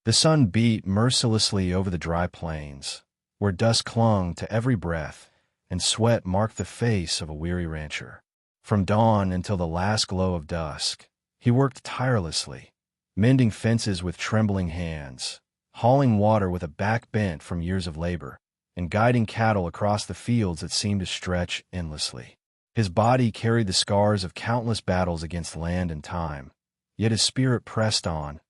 The sun beat mercilessly over the dry plains, where dust clung to every breath and sweat marked the face of a weary rancher. From dawn until the last glow of dusk, he worked tirelessly, mending fences with trembling hands, hauling water with a back bent from years of labor, and guiding cattle across the fields that seemed to stretch endlessly. His body carried the scars of countless battles against land and time, yet his spirit pressed on,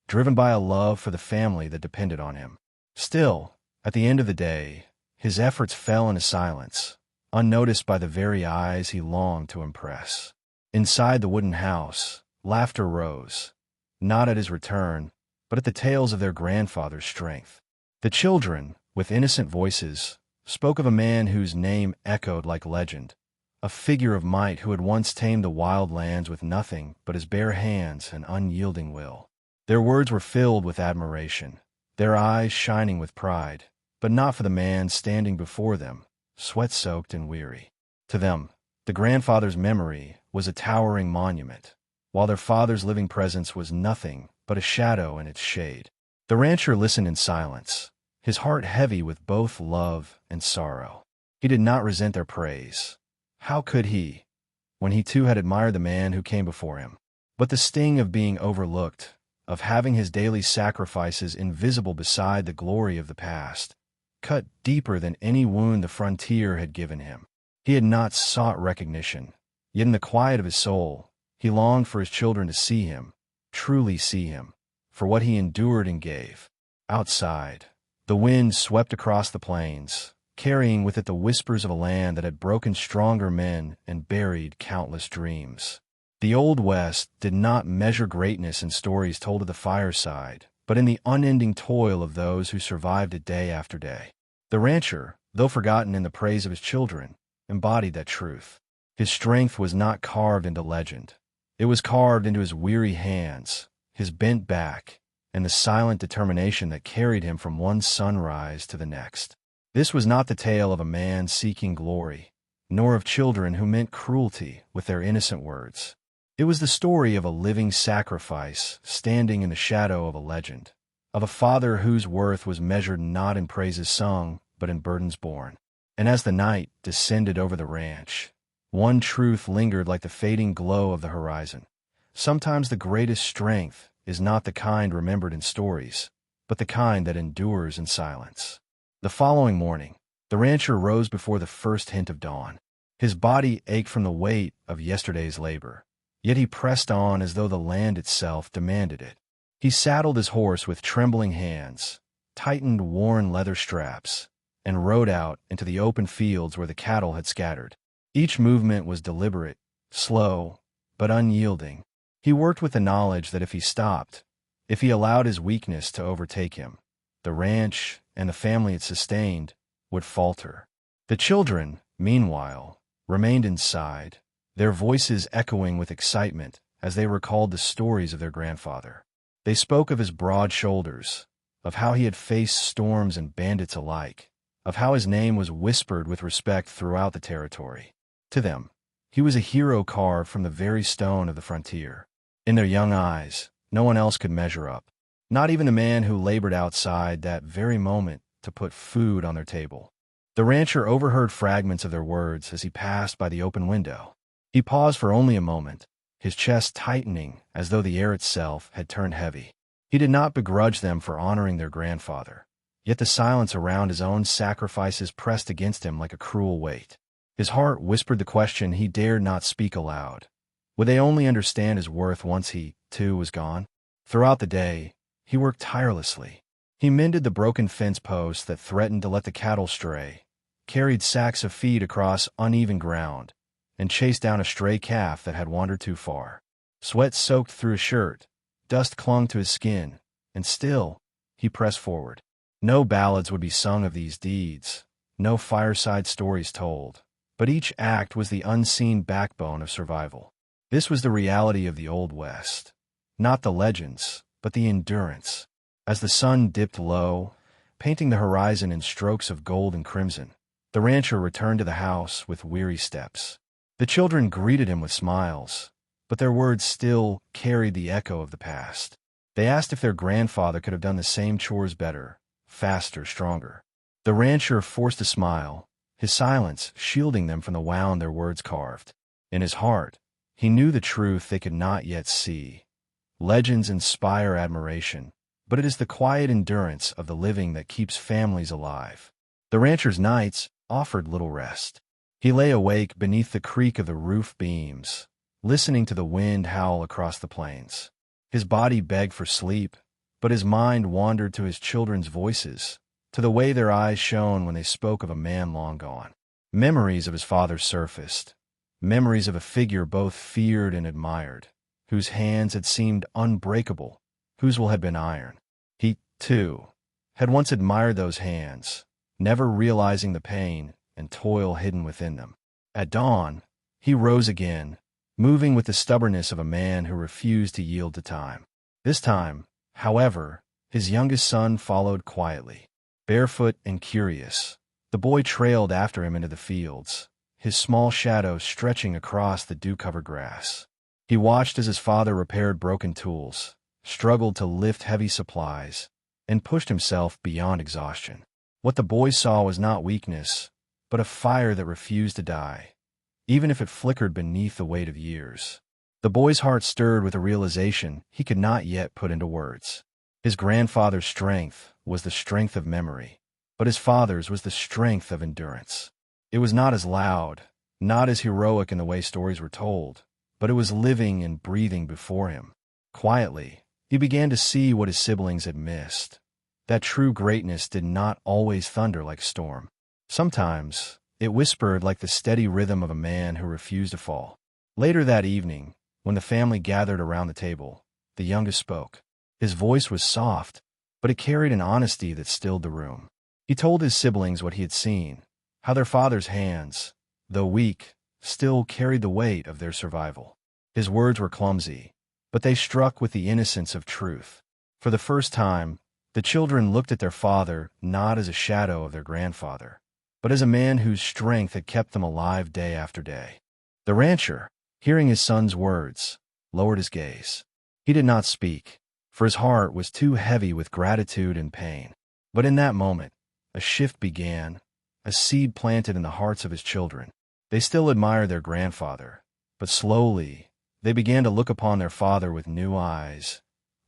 driven by a love for the family that depended on him. Still, at the end of the day, his efforts fell into silence, unnoticed by the very eyes he longed to impress. Inside the wooden house, laughter rose, not at his return, but at the tales of their grandfather's strength. The children, with innocent voices, spoke of a man whose name echoed like legend, a figure of might who had once tamed the wild lands with nothing but his bare hands and unyielding will. Their words were filled with admiration, their eyes shining with pride, but not for the man standing before them, sweat-soaked and weary. To them, the grandfather's memory was a towering monument, while their father's living presence was nothing but a shadow in its shade. The rancher listened in silence, his heart heavy with both love and sorrow. He did not resent their praise. How could he, when he too had admired the man who came before him? But the sting of being overlooked, of having his daily sacrifices invisible beside the glory of the past, cut deeper than any wound the frontier had given him. He had not sought recognition, yet in the quiet of his soul, he longed for his children to see him, truly see him, for what he endured and gave. Outside, the wind swept across the plains, carrying with it the whispers of a land that had broken stronger men and buried countless dreams. The Old West did not measure greatness in stories told at the fireside, but in the unending toil of those who survived it day after day. The rancher, though forgotten in the praise of his children, embodied that truth. His strength was not carved into legend. It was carved into his weary hands, his bent back, and the silent determination that carried him from one sunrise to the next. This was not the tale of a man seeking glory, nor of children who meant cruelty with their innocent words. It was the story of a living sacrifice standing in the shadow of a legend, of a father whose worth was measured not in praises sung, but in burdens borne. And as the night descended over the ranch, one truth lingered like the fading glow of the horizon. Sometimes the greatest strength is not the kind remembered in stories, but the kind that endures in silence. The following morning, the rancher rose before the first hint of dawn. His body ached from the weight of yesterday's labor, yet he pressed on as though the land itself demanded it. He saddled his horse with trembling hands, tightened worn leather straps, and rode out into the open fields where the cattle had scattered. Each movement was deliberate, slow, but unyielding. He worked with the knowledge that if he stopped, if he allowed his weakness to overtake him, the ranch and the family it sustained would falter. The children, meanwhile, remained inside, their voices echoing with excitement as they recalled the stories of their grandfather. They spoke of his broad shoulders, of how he had faced storms and bandits alike, of how his name was whispered with respect throughout the territory. To them, he was a hero carved from the very stone of the frontier. In their young eyes, no one else could measure up, not even the man who labored outside that very moment to put food on their table. The rancher overheard fragments of their words as he passed by the open window. He paused for only a moment, his chest tightening as though the air itself had turned heavy. He did not begrudge them for honoring their grandfather, yet the silence around his own sacrifices pressed against him like a cruel weight. His heart whispered the question he dared not speak aloud. Would they only understand his worth once he, too, was gone? Throughout the day, he worked tirelessly. He mended the broken fence posts that threatened to let the cattle stray, carried sacks of feed across uneven ground, and chased down a stray calf that had wandered too far. Sweat soaked through his shirt, dust clung to his skin, and still, he pressed forward. No ballads would be sung of these deeds, no fireside stories told, but each act was the unseen backbone of survival. This was the reality of the Old West, not the legends, but the endurance. As the sun dipped low, painting the horizon in strokes of gold and crimson, the rancher returned to the house with weary steps. The children greeted him with smiles, but their words still carried the echo of the past. They asked if their grandfather could have done the same chores better, faster, stronger. The rancher forced a smile, his silence shielding them from the wound their words carved. In his heart, he knew the truth they could not yet see. Legends inspire admiration, but it is the quiet endurance of the living that keeps families alive. The rancher's nights offered little rest. He lay awake beneath the creak of the roof beams, listening to the wind howl across the plains. His body begged for sleep, but his mind wandered to his children's voices, to the way their eyes shone when they spoke of a man long gone. Memories of his father surfaced, memories of a figure both feared and admired, whose hands had seemed unbreakable, whose will had been iron. He, too, had once admired those hands, never realizing the pain and toil hidden within them. At dawn, he rose again, moving with the stubbornness of a man who refused to yield to time. This time, however, his youngest son followed quietly. Barefoot and curious, the boy trailed after him into the fields, his small shadow stretching across the dew-covered grass. He watched as his father repaired broken tools, struggled to lift heavy supplies, and pushed himself beyond exhaustion. What the boy saw was not weakness, but a fire that refused to die, even if it flickered beneath the weight of years. The boy's heart stirred with a realization he could not yet put into words. His grandfather's strength was the strength of memory, but his father's was the strength of endurance. It was not as loud, not as heroic in the way stories were told, but it was living and breathing before him. Quietly, he began to see what his siblings had missed, that true greatness did not always thunder like a storm. Sometimes, it whispered like the steady rhythm of a man who refused to fall. Later that evening, when the family gathered around the table, the youngest spoke. His voice was soft, but it carried an honesty that stilled the room. He told his siblings what he had seen, how their father's hands, though weak, still carried the weight of their survival. His words were clumsy, but they struck with the innocence of truth. For the first time, the children looked at their father not as a shadow of their grandfather, but as a man whose strength had kept them alive day after day. The rancher, hearing his son's words, lowered his gaze. He did not speak, for his heart was too heavy with gratitude and pain. But in that moment, a shift began, a seed planted in the hearts of his children. They still admired their grandfather, but slowly, they began to look upon their father with new eyes,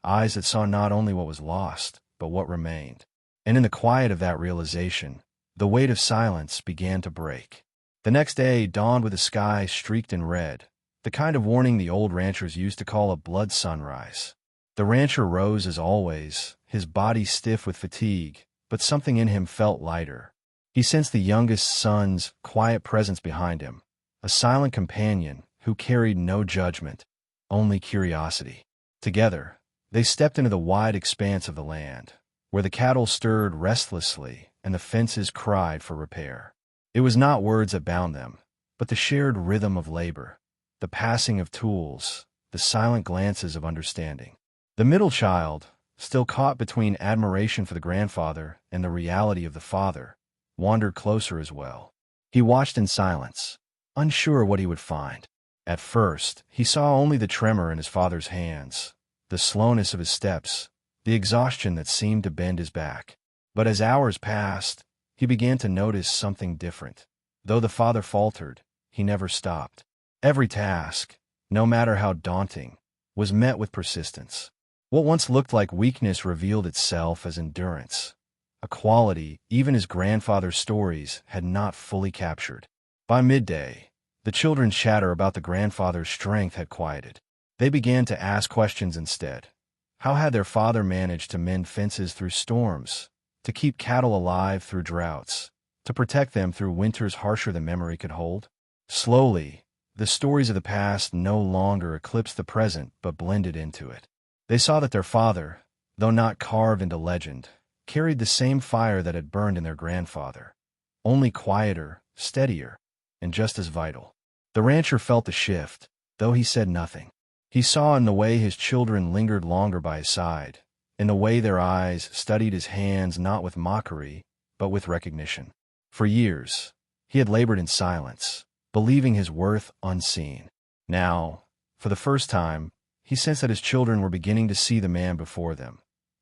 eyes that saw not only what was lost, but what remained. And in the quiet of that realization, the weight of silence began to break. The next day dawned with a sky streaked in red, the kind of warning the old ranchers used to call a blood sunrise. The rancher rose as always, his body stiff with fatigue, but something in him felt lighter. He sensed the youngest son's quiet presence behind him, a silent companion who carried no judgment, only curiosity. Together, they stepped into the wide expanse of the land, where the cattle stirred restlessly and the fences cried for repair. It was not words that bound them, but the shared rhythm of labor, the passing of tools, the silent glances of understanding. The middle child, still caught between admiration for the grandfather and the reality of the father, wandered closer as well. He watched in silence, unsure what he would find. At first, he saw only the tremor in his father's hands, the slowness of his steps, the exhaustion that seemed to bend his back. But as hours passed, he began to notice something different. Though the father faltered, he never stopped. Every task, no matter how daunting, was met with persistence. What once looked like weakness revealed itself as endurance, a quality even his grandfather's stories had not fully captured. By midday, the children's chatter about the grandfather's strength had quieted. They began to ask questions instead. How had their father managed to mend fences through storms, to keep cattle alive through droughts, to protect them through winters harsher than memory could hold? Slowly, the stories of the past no longer eclipsed the present but blended into it. They saw that their father, though not carved into legend, carried the same fire that had burned in their grandfather, only quieter, steadier, and just as vital. The rancher felt the shift, though he said nothing. He saw in the way his children lingered longer by his side, in the way their eyes studied his hands not with mockery, but with recognition. For years, he had labored in silence, believing his worth unseen. Now, for the first time, he sensed that his children were beginning to see the man before them,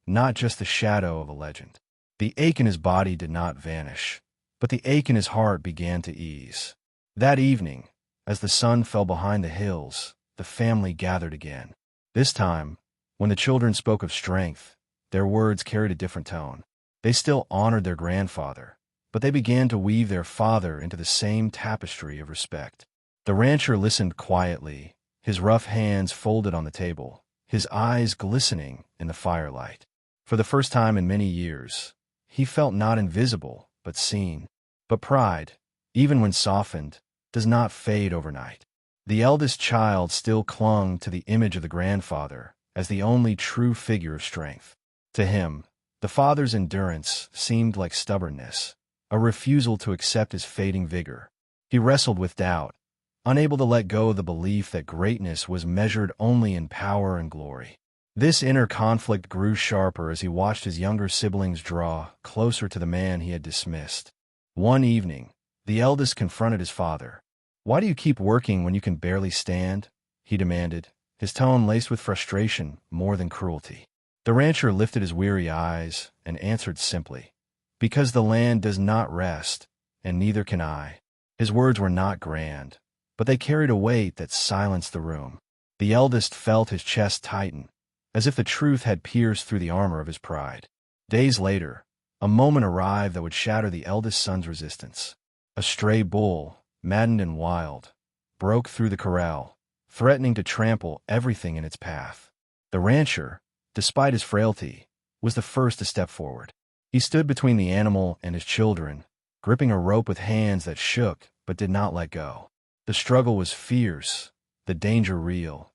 not just the shadow of a legend. The ache in his body did not vanish, but the ache in his heart began to ease. That evening, as the sun fell behind the hills, the family gathered again. This time, when the children spoke of strength, their words carried a different tone. They still honored their grandfather, but they began to weave their father into the same tapestry of respect. The rancher listened quietly, his rough hands folded on the table, his eyes glistening in the firelight. For the first time in many years, he felt not invisible, but seen. But pride, even when softened, does not fade overnight. The eldest child still clung to the image of the grandfather as the only true figure of strength. To him, the father's endurance seemed like stubbornness, a refusal to accept his fading vigor. He wrestled with doubt, unable to let go of the belief that greatness was measured only in power and glory. This inner conflict grew sharper as he watched his younger siblings draw closer to the man he had dismissed. One evening, the eldest confronted his father. "Why do you keep working when you can barely stand?" he demanded, his tone laced with frustration more than cruelty. The rancher lifted his weary eyes and answered simply, "Because the land does not rest, and neither can I." His words were not grand, but they carried a weight that silenced the room. The eldest felt his chest tighten, as if the truth had pierced through the armor of his pride. Days later, a moment arrived that would shatter the eldest son's resistance. A stray bull, maddened and wild, broke through the corral, threatening to trample everything in its path. The rancher, despite his frailty, was the first to step forward. He stood between the animal and his children, gripping a rope with hands that shook but did not let go. The struggle was fierce, the danger real,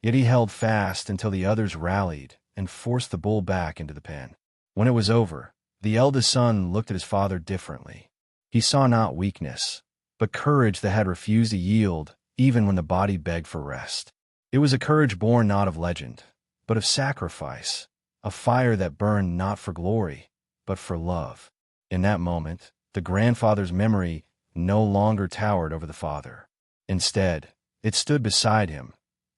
yet he held fast until the others rallied and forced the bull back into the pen. When it was over, the eldest son looked at his father differently. He saw not weakness, but courage that had refused to yield even when the body begged for rest. It was a courage born not of legend, but of sacrifice, a fire that burned not for glory, but for love. In that moment, the grandfather's memory no longer towered over the father. Instead, it stood beside him,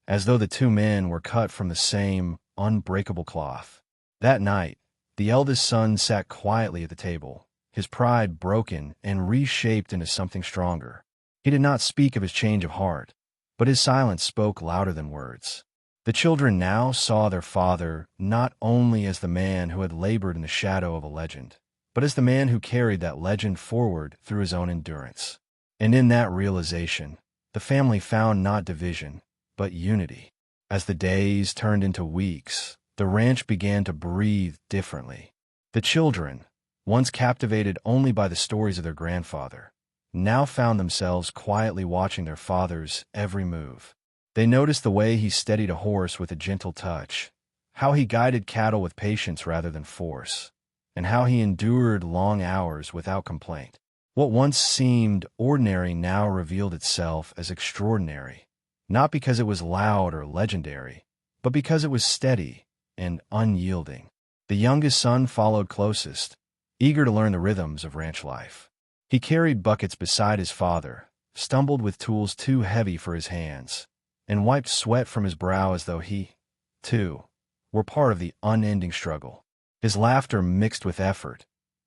as though the two men were cut from the same unbreakable cloth. That night, the eldest son sat quietly at the table, his pride broken and reshaped into something stronger. He did not speak of his change of heart, but his silence spoke louder than words. The children now saw their father not only as the man who had labored in the shadow of a legend, but as the man who carried that legend forward through his own endurance. And in that realization, the family found not division, but unity. As the days turned into weeks, the ranch began to breathe differently. The children, once captivated only by the stories of their grandfather, now found themselves quietly watching their father's every move. They noticed the way he steadied a horse with a gentle touch, how he guided cattle with patience rather than force, and how he endured long hours without complaint. What once seemed ordinary now revealed itself as extraordinary, not because it was loud or legendary, but because it was steady and unyielding. The youngest son followed closest, eager to learn the rhythms of ranch life. He carried buckets beside his father, stumbled with tools too heavy for his hands, and wiped sweat from his brow as though he, too, were part of the unending struggle. His laughter mixed with effort,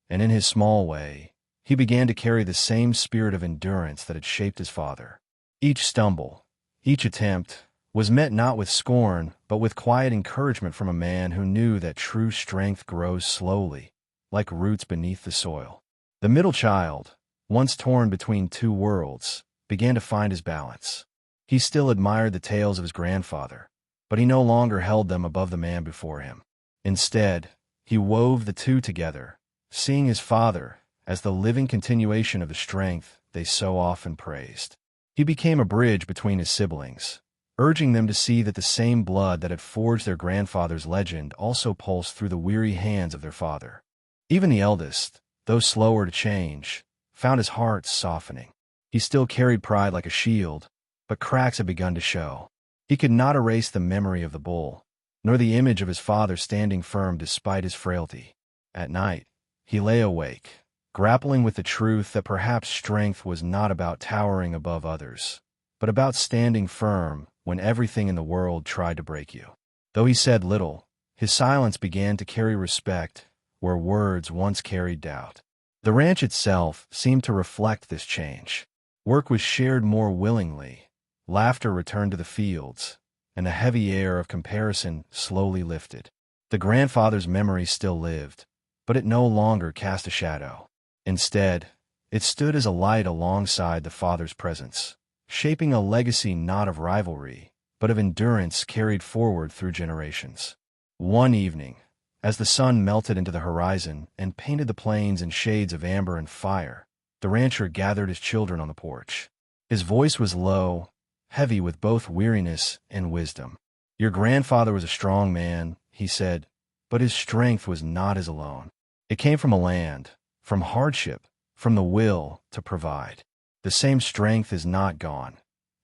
and in his small way, he began to carry the same spirit of endurance that had shaped his father. Each stumble, each attempt, was met not with scorn, but with quiet encouragement from a man who knew that true strength grows slowly, like roots beneath the soil. The middle child, once torn between two worlds, began to find his balance. He still admired the tales of his grandfather, but he no longer held them above the man before him. Instead, he wove the two together, seeing his father as the living continuation of the strength they so often praised. He became a bridge between his siblings, urging them to see that the same blood that had forged their grandfather's legend also pulsed through the weary hands of their father. Even the eldest, though slower to change, found his heart softening. He still carried pride like a shield, but cracks had begun to show. He could not erase the memory of the bull, nor the image of his father standing firm despite his frailty. At night, he lay awake, grappling with the truth that perhaps strength was not about towering above others, but about standing firm when everything in the world tried to break you. Though he said little, his silence began to carry respect where words once carried doubt. The ranch itself seemed to reflect this change. Work was shared more willingly, laughter returned to the fields, and the heavy air of comparison slowly lifted. The grandfather's memory still lived, but it no longer cast a shadow. Instead, it stood as a light alongside the father's presence, shaping a legacy not of rivalry, but of endurance carried forward through generations. One evening, as the sun melted into the horizon and painted the plains in shades of amber and fire, the rancher gathered his children on the porch. His voice was low, heavy with both weariness and wisdom. "Your grandfather was a strong man," he said, "but his strength was not his alone. It came from a land, from hardship, from the will to provide. The same strength is not gone.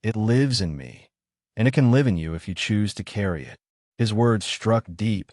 It lives in me, and it can live in you if you choose to carry it." His words struck deep,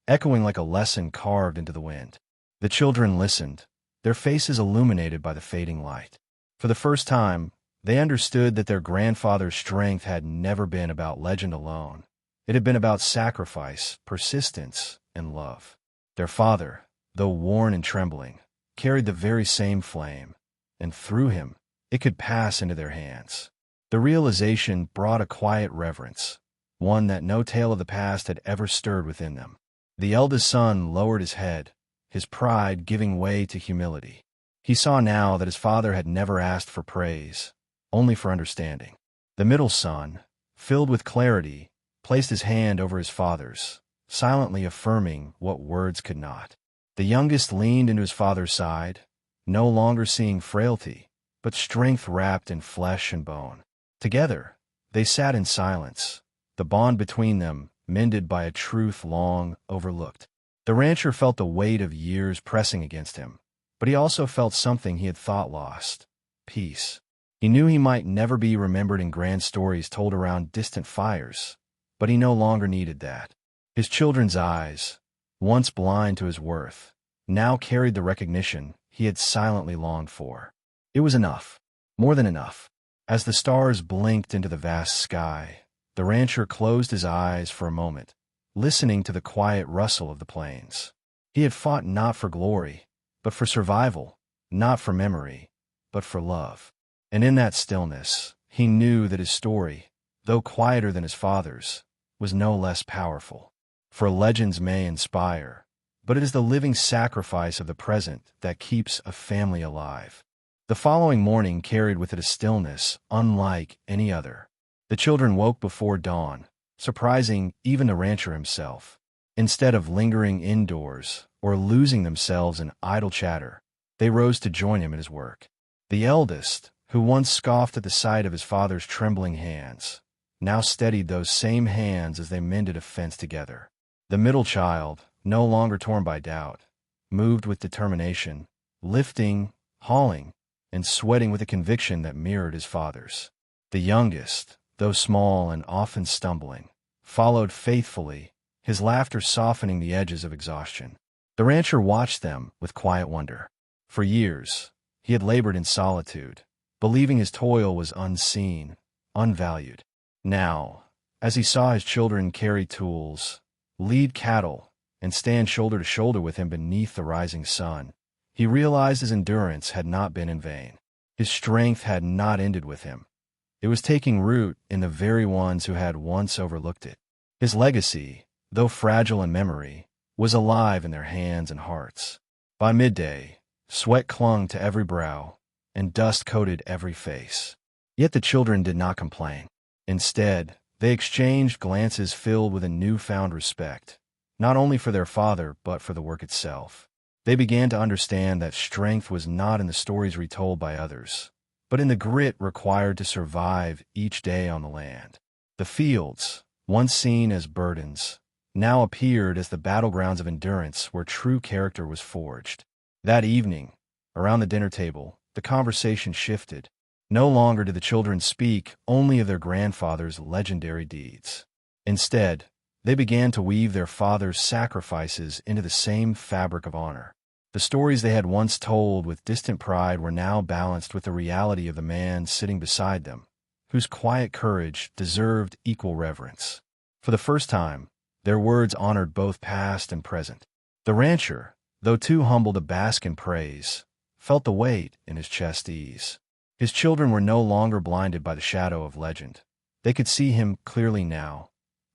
echoing like a lesson carved into the wind. The children listened, their faces illuminated by the fading light. For the first time, they understood that their grandfather's strength had never been about legend alone. It had been about sacrifice, persistence, and love. Their father, though worn and trembling, carried the very same flame, and through him, it could pass into their hands. The realization brought a quiet reverence, one that no tale of the past had ever stirred within them. The eldest son lowered his head, his pride giving way to humility. He saw now that his father had never asked for praise, only for understanding. The middle son, filled with clarity, placed his hand over his father's, silently affirming what words could not. The youngest leaned into his father's side, no longer seeing frailty, but strength wrapped in flesh and bone. Together, they sat in silence, the bond between them mended by a truth long overlooked. The rancher felt the weight of years pressing against him, but he also felt something he had thought lost: peace. He knew he might never be remembered in grand stories told around distant fires, but he no longer needed that. His children's eyes, once blind to his worth, now carried the recognition he had silently longed for. It was enough, more than enough. As the stars blinked into the vast sky, the rancher closed his eyes for a moment, listening to the quiet rustle of the plains. He had fought not for glory, but for survival, not for memory, but for love. And in that stillness, he knew that his story, though quieter than his father's, was no less powerful. For legends may inspire, but it is the living sacrifice of the present that keeps a family alive. The following morning carried with it a stillness unlike any other. The children woke before dawn, surprising even the rancher himself. Instead of lingering indoors or losing themselves in idle chatter, they rose to join him in his work. The eldest, who once scoffed at the sight of his father's trembling hands, now steadied those same hands as they mended a fence together. The middle child, no longer torn by doubt, moved with determination, lifting, hauling, and sweating with a conviction that mirrored his father's. The youngest, though small and often stumbling, followed faithfully, his laughter softening the edges of exhaustion. The rancher watched them with quiet wonder. For years, he had labored in solitude, believing his toil was unseen, unvalued. Now, as he saw his children carry tools, lead cattle, and stand shoulder to shoulder with him beneath the rising sun, he realized his endurance had not been in vain. His strength had not ended with him. It was taking root in the very ones who had once overlooked it. His legacy, though fragile in memory, was alive in their hands and hearts. By midday, sweat clung to every brow, and dust coated every face. Yet the children did not complain. Instead, they exchanged glances filled with a newfound respect, not only for their father but for the work itself. They began to understand that strength was not in the stories retold by others, but in the grit required to survive each day on the land. The fields, once seen as burdens, now appeared as the battlegrounds of endurance where true character was forged. That evening, around the dinner table, the conversation shifted. No longer did the children speak only of their grandfather's legendary deeds. Instead, they began to weave their father's sacrifices into the same fabric of honor. The stories they had once told with distant pride were now balanced with the reality of the man sitting beside them, whose quiet courage deserved equal reverence. For the first time, their words honored both past and present. The rancher, though too humble to bask in praise, felt the weight in his chest ease. His children were no longer blinded by the shadow of legend. They could see him clearly now,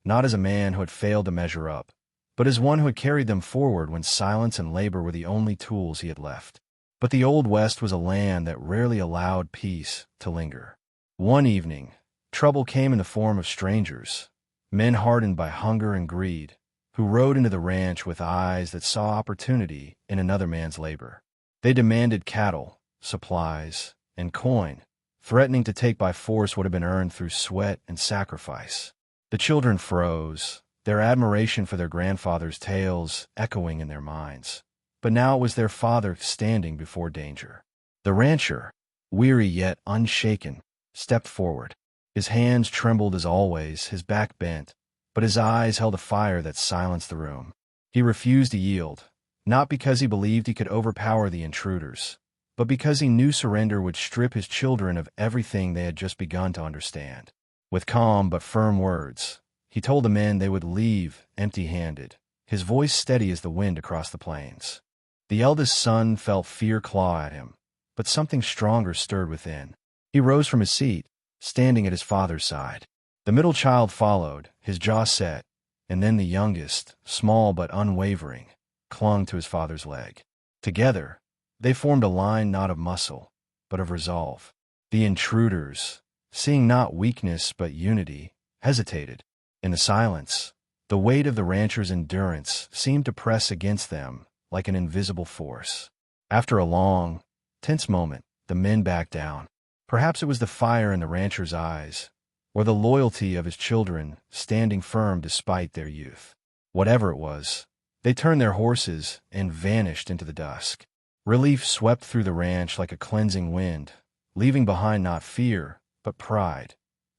not as a man who had failed to measure up, but as one who had carried them forward when silence and labor were the only tools he had left. But the Old West was a land that rarely allowed peace to linger. One evening, trouble came in the form of strangers, men hardened by hunger and greed, who rode into the ranch with eyes that saw opportunity in another man's labor. They demanded cattle, supplies, and coin, threatening to take by force what had been earned through sweat and sacrifice. The children froze, their admiration for their grandfather's tales echoing in their minds. But now it was their father standing before danger. The rancher, weary yet unshaken, stepped forward. His hands trembled as always, his back bent, but his eyes held a fire that silenced the room. He refused to yield, not because he believed he could overpower the intruders, but because he knew surrender would strip his children of everything they had just begun to understand. With calm but firm words, he told the men they would leave empty-handed, his voice steady as the wind across the plains. The eldest son felt fear claw at him, but something stronger stirred within. He rose from his seat, standing at his father's side. The middle child followed, his jaw set, and then the youngest, small but unwavering, clung to his father's leg. Together, they formed a line not of muscle, but of resolve. The intruders, seeing not weakness but unity, hesitated. In the silence, the weight of the rancher's endurance seemed to press against them like an invisible force. After a long, tense moment, the men backed down. Perhaps it was the fire in the rancher's eyes, or the loyalty of his children standing firm despite their youth. Whatever it was, they turned their horses and vanished into the dusk. Relief swept through the ranch like a cleansing wind, leaving behind not fear, but pride,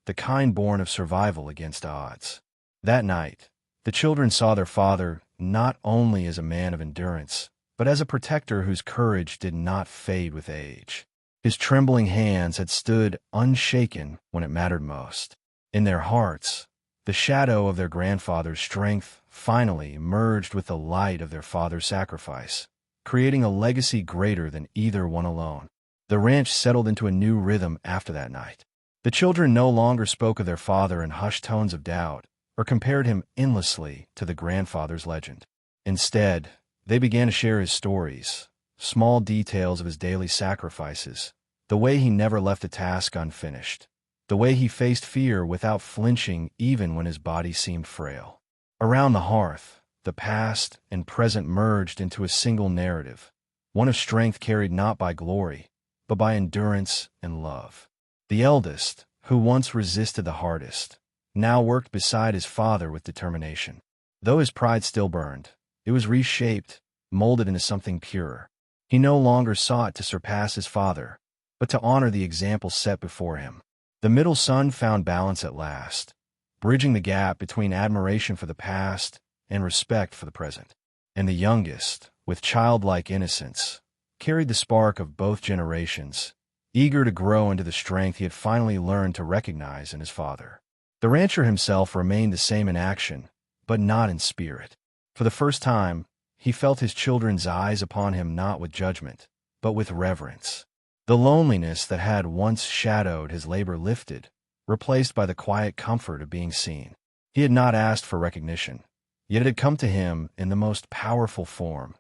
the kind born of survival against odds. That night, the children saw their father not only as a man of endurance, but as a protector whose courage did not fade with age. His trembling hands had stood unshaken when it mattered most. In their hearts, the shadow of their grandfather's strength finally merged with the light of their father's sacrifice, creating a legacy greater than either one alone. The ranch settled into a new rhythm after that night. The children no longer spoke of their father in hushed tones of doubt, or compared him endlessly to the grandfather's legend. Instead, they began to share his stories, small details of his daily sacrifices, the way he never left a task unfinished, the way he faced fear without flinching even when his body seemed frail. Around the hearth, the past and present merged into a single narrative, one of strength carried not by glory, but by endurance and love. The eldest, who once resisted the hardest, now worked beside his father with determination. Though his pride still burned, it was reshaped, molded into something purer. He no longer sought to surpass his father, but to honor the example set before him. The middle son found balance at last, bridging the gap between admiration for the past and respect for the present. And the youngest, with childlike innocence, carried the spark of both generations, eager to grow into the strength he had finally learned to recognize in his father. The rancher himself remained the same in action, but not in spirit. For the first time, he felt his children's eyes upon him not with judgment, but with reverence. The loneliness that had once shadowed his labor lifted, replaced by the quiet comfort of being seen. He had not asked for recognition, yet it had come to him in the most powerful form,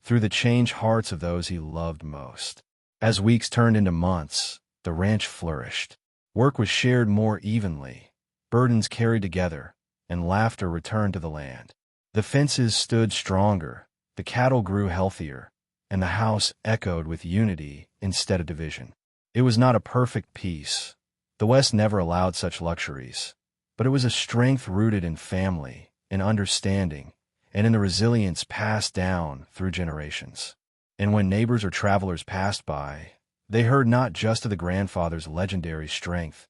through the changed hearts of those he loved most. As weeks turned into months, the ranch flourished. Work was shared more evenly, burdens carried together, and laughter returned to the land. The fences stood stronger, the cattle grew healthier, and the house echoed with unity instead of division. It was not a perfect peace. The West never allowed such luxuries, but it was a strength rooted in family, in understanding, and in the resilience passed down through generations. And when neighbors or travelers passed by, they heard not just of the grandfather's legendary strength,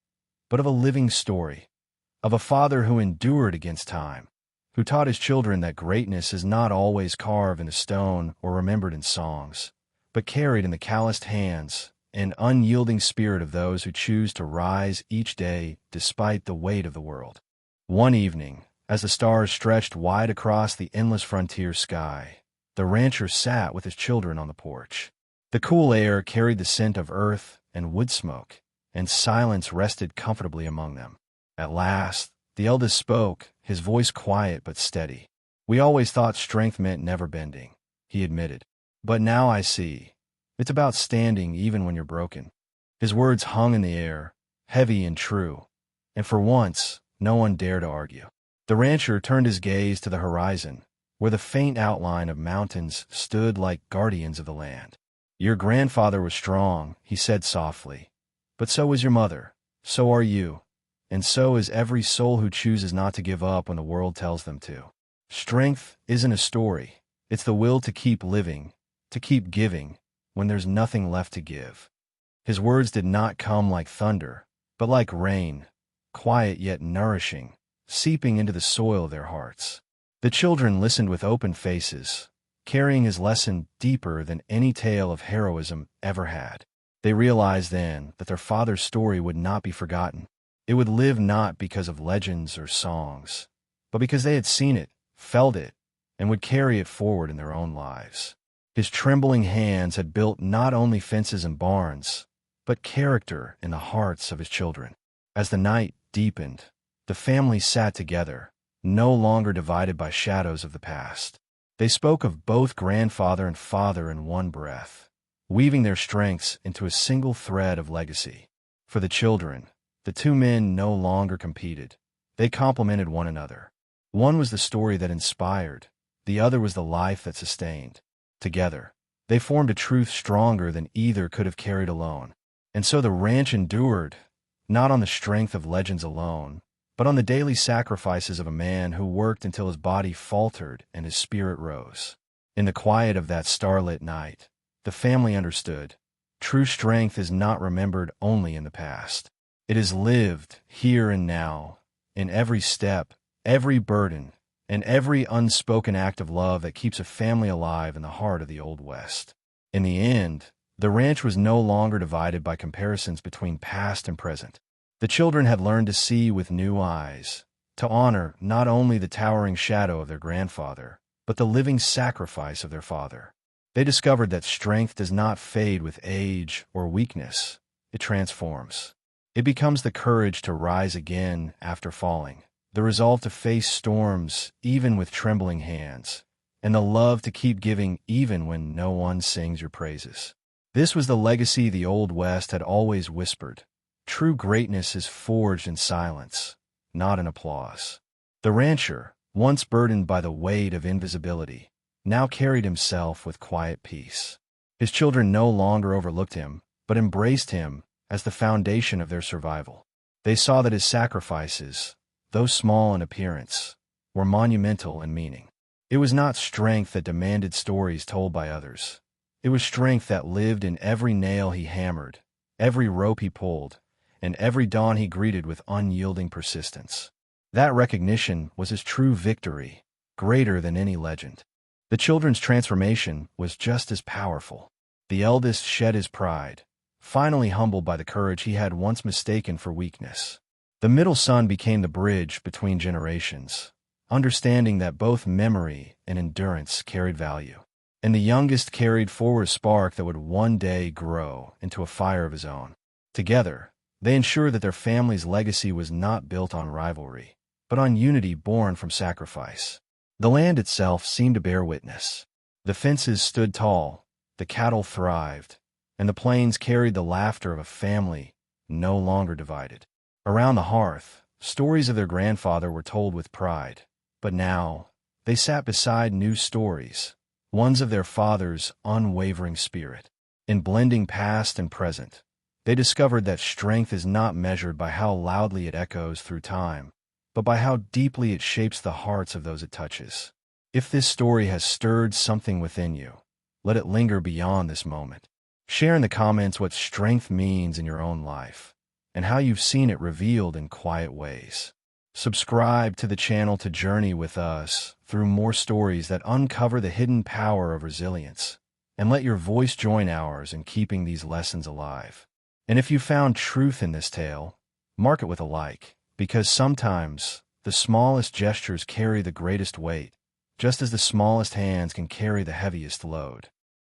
but of a living story, of a father who endured against time, who taught his children that greatness is not always carved in the stone or remembered in songs, but carried in the calloused hands and unyielding spirit of those who choose to rise each day despite the weight of the world. One evening, as the stars stretched wide across the endless frontier sky, the rancher sat with his children on the porch. The cool air carried the scent of earth and wood smoke, and silence rested comfortably among them. At last, the eldest spoke, his voice quiet but steady. "We always thought strength meant never bending," he admitted. "But now I see. It's about standing even when you're broken." His words hung in the air, heavy and true, and for once, no one dared to argue. The rancher turned his gaze to the horizon, where the faint outline of mountains stood like guardians of the land. "Your grandfather was strong," he said softly, "but so was your mother, so are you, and so is every soul who chooses not to give up when the world tells them to. Strength isn't a story, it's the will to keep living, to keep giving, when there's nothing left to give." His words did not come like thunder, but like rain, quiet yet nourishing, seeping into the soil of their hearts. The children listened with open faces, carrying his lesson deeper than any tale of heroism ever had. They realized then that their father's story would not be forgotten. It would live not because of legends or songs, but because they had seen it, felt it, and would carry it forward in their own lives. His trembling hands had built not only fences and barns, but character in the hearts of his children. As the night deepened, the family sat together, no longer divided by shadows of the past. They spoke of both grandfather and father in one breath, weaving their strengths into a single thread of legacy. For the children, the two men no longer competed. They complemented one another. One was the story that inspired, the other was the life that sustained. Together, they formed a truth stronger than either could have carried alone. And so the ranch endured, not on the strength of legends alone, but on the daily sacrifices of a man who worked until his body faltered and his spirit rose. In the quiet of that starlit night, the family understood. True strength is not remembered only in the past. It is lived here and now, in every step, every burden, and every unspoken act of love that keeps a family alive in the heart of the Old West. In the end, the ranch was no longer divided by comparisons between past and present. The children had learned to see with new eyes, to honor not only the towering shadow of their grandfather, but the living sacrifice of their father. They discovered that strength does not fade with age or weakness. It transforms. It becomes the courage to rise again after falling, the resolve to face storms even with trembling hands, and the love to keep giving even when no one sings your praises. This was the legacy the Old West had always whispered. True greatness is forged in silence, not in applause. The rancher, once burdened by the weight of invisibility, now carried himself with quiet peace. His children no longer overlooked him, but embraced him as the foundation of their survival. They saw that his sacrifices, though small in appearance, were monumental in meaning. It was not strength that demanded stories told by others. It was strength that lived in every nail he hammered, every rope he pulled, and every dawn he greeted with unyielding persistence. That recognition was his true victory, greater than any legend. The children's transformation was just as powerful. The eldest shed his pride, finally humbled by the courage he had once mistaken for weakness. The middle son became the bridge between generations, understanding that both memory and endurance carried value. And the youngest carried forward a spark that would one day grow into a fire of his own. Together, they ensured that their family's legacy was not built on rivalry, but on unity born from sacrifice. The land itself seemed to bear witness. The fences stood tall, the cattle thrived, and the plains carried the laughter of a family no longer divided. Around the hearth, stories of their grandfather were told with pride, but now they sat beside new stories, ones of their father's unwavering spirit. In blending past and present, they discovered that strength is not measured by how loudly it echoes through time, but by how deeply it shapes the hearts of those it touches. If this story has stirred something within you, let it linger beyond this moment. Share in the comments what strength means in your own life, and how you've seen it revealed in quiet ways. Subscribe to the channel to journey with us through more stories that uncover the hidden power of resilience and let your voice join ours in keeping these lessons alive. And if you found truth in this tale, mark it with a like, because sometimes the smallest gestures carry the greatest weight, just as the smallest hands can carry the heaviest load.